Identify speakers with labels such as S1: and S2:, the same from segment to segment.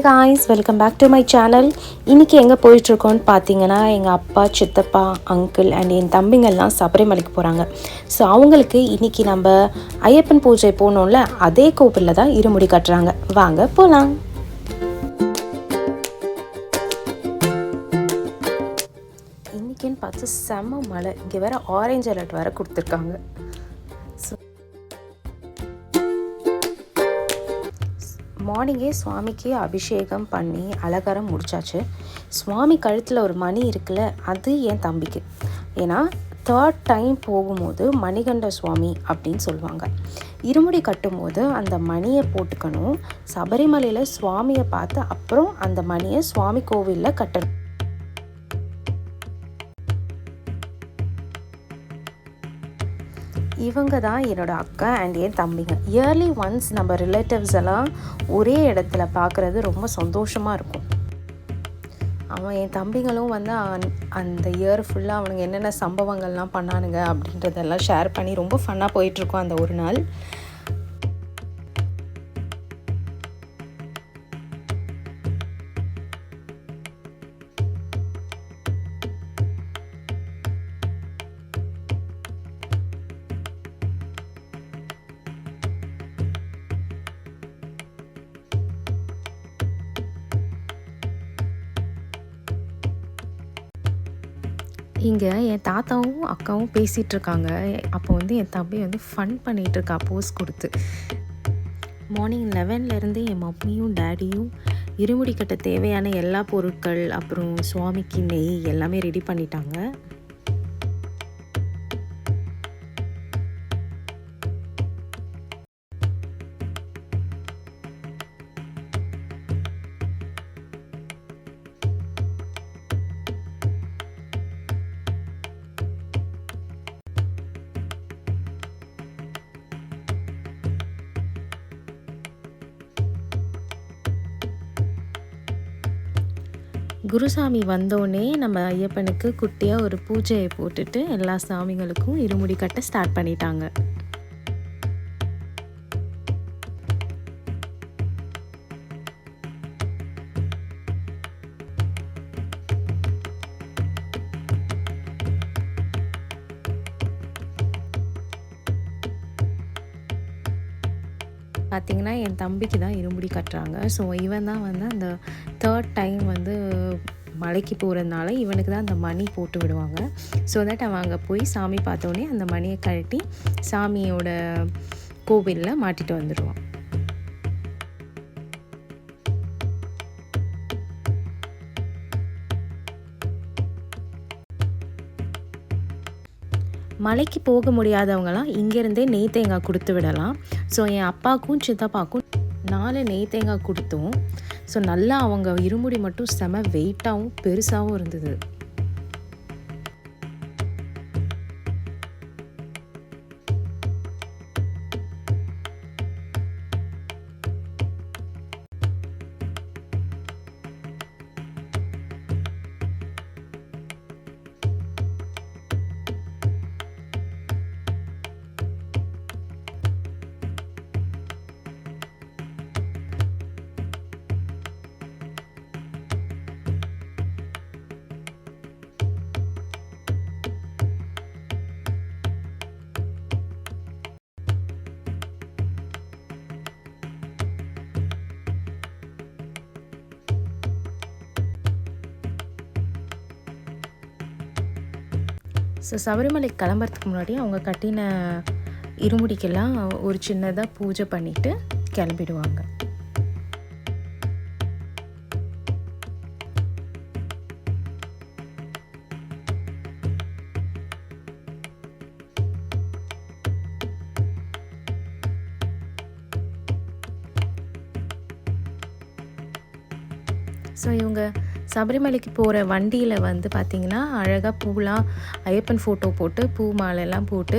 S1: guys, welcome back to my channel. இன்னைக்கு எங்க போயிட்டு இருக்கோம்னு பாத்தீங்கன்னா எங்க அப்பா, சித்தப்பா, அங்கிள் and என் தம்பிங்க எல்லாம் சபரிமலைக்கு போறாங்க. சோ அவங்களுக்கு இன்னைக்கு நம்ம ஐயப்பன் பூஜை போனோம்ல அதே கோவில்ல தான் இருமுடி கட்டறாங்க. வாங்க போலாம். இன்னைக்குன்னு பார்த்து செம்ம மழை. இங்க வேற ஆரஞ்சு அலர்ட் வேற கொடுத்திருக்காங்க. மார்னிங்கே சுவாமிக்கு அபிஷேகம் பண்ணி அலங்காரம் முடிச்சாச்சு. சுவாமி கழுத்தில் ஒரு மணி இருக்குல்ல, அது என் தம்பிக்கு. ஏன்னா 3rd டைம் போகும்போது மணிகண்ட சுவாமி அப்படின்னு சொல்லுவாங்க. இருமுடி கட்டும்போது அந்த மணியை போட்டுக்கணும். சபரிமலையில் சுவாமியை பார்த்து அப்புறம் அந்த மணியை சுவாமி கோவிலில் கட்டணும். இவங்க தான் என்னோட அக்கா அண்ட் என் தம்பிங்க. இயர்லி ஒன்ஸ் நம்ம ரிலேட்டிவ்ஸ் எல்லாம் ஒரே இடத்துல பார்க்குறது ரொம்ப சந்தோஷமாக இருக்கும். என் தம்பிங்களும் வந்து அந்த இயர் ஃபுல்லாக அவனுங்க என்னென்ன சம்பவங்கள்லாம் பண்ணானுங்க அப்படின்றதெல்லாம் ஷேர் பண்ணி ரொம்ப ஃபன்னாக போயிட்டுருக்கோம் அந்த ஒரு நாள். இங்கே என் தாத்தாவும் அக்காவும் பேசிகிட்டு இருக்காங்க. அப்போ வந்து என் தம்பி வந்து ஃபன் பண்ணிகிட்டு இருக்கா போஸ் கொடுத்து. மார்னிங் 11லேருந்து என் மம்மியும் டேடியும் இருமுடி கட்ட தேவையான எல்லா பொருட்கள் அப்புறம் சுவாமிக்கு நெய் எல்லாமே ரெடி பண்ணிட்டாங்க. குருசாமி வந்தோடனே நம்ம ஐயப்பனுக்கு குட்டியாக ஒரு பூஜையை போட்டுட்டு எல்லா சாமிகளுக்கும் இருமுடி கட்ட ஸ்டார்ட் பண்ணிட்டாங்க. பார்த்திங்கன்னா என் தம்பிக்கு தான் இருமுடி கட்டுறாங்க. ஸோ இவன் தான் வந்து அந்த 3rd டைம் வந்து மலைக்கு போகிறதுனால இவனுக்கு தான் அந்த மணி போட்டு விடுவாங்க. ஸோ தட் அவன் அங்கே போய் சாமி பார்த்தோன்னே அந்த மணியை கழட்டி சாமியோட கோவிலில் மாட்டிட்டு வந்துடுவான். மலைக்கு போக முடியாதவங்களாம் இங்கேருந்தே நெய் தேங்காய் கொடுத்து விடலாம். ஸோ என் அப்பாவுக்கும் சித்தப்பாவுக்கும் 4 நெய் தேங்காய் கொடுத்தோம். ஸோ நல்லா அவங்க இருமுடி மட்டும் செம வெயிட்டாகவும் பெருசாகவும் இருந்தது. ஸோ சபரிமலை கிளம்புறதுக்கு முன்னாடி அவங்க கட்டின இருமுடிக்கெல்லாம் ஒரு சின்னதாக பூஜை பண்ணிவிட்டு கிளம்பிடுவாங்க. ஸோ இவங்க சபரிமலைக்கு போகிற வண்டியில் வந்து பார்த்திங்கன்னா அழகாக பூலாம் ஐயப்பன் ஃபோட்டோ போட்டு பூ மாலையெல்லாம் போட்டு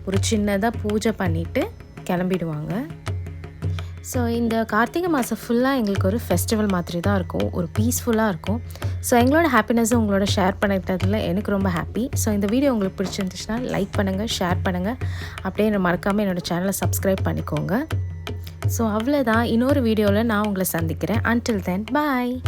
S1: ஒரு சின்னதாக பூஜை பண்ணிவிட்டு கிளம்பிடுவாங்க. ஸோ இந்த கார்த்திகை மாதம் ஃபுல்லாக எங்களுக்கு ஒரு ஃபெஸ்டிவல் மாதிரி தான் இருக்கும், ஒரு பீஸ்ஃபுல்லாக இருக்கும். ஸோ எங்களோட ஹாப்பினஸை உங்களோட ஷேர் பண்ணிட்டதில் எனக்கு ரொம்ப ஹாப்பி. ஸோ இந்த வீடியோ உங்களுக்கு பிடிச்சிருந்துச்சுன்னா லைக் பண்ணுங்கள், ஷேர் பண்ணுங்கள், அப்படியே மறக்காமல் என்னோடய சேனலை சப்ஸ்கிரைப் பண்ணிக்கோங்க. ஸோ அவ்வளோதான். இன்னொரு வீடியோவில் நான் உங்களை சந்திக்கிறேன். அன்டில் தென் பாய்.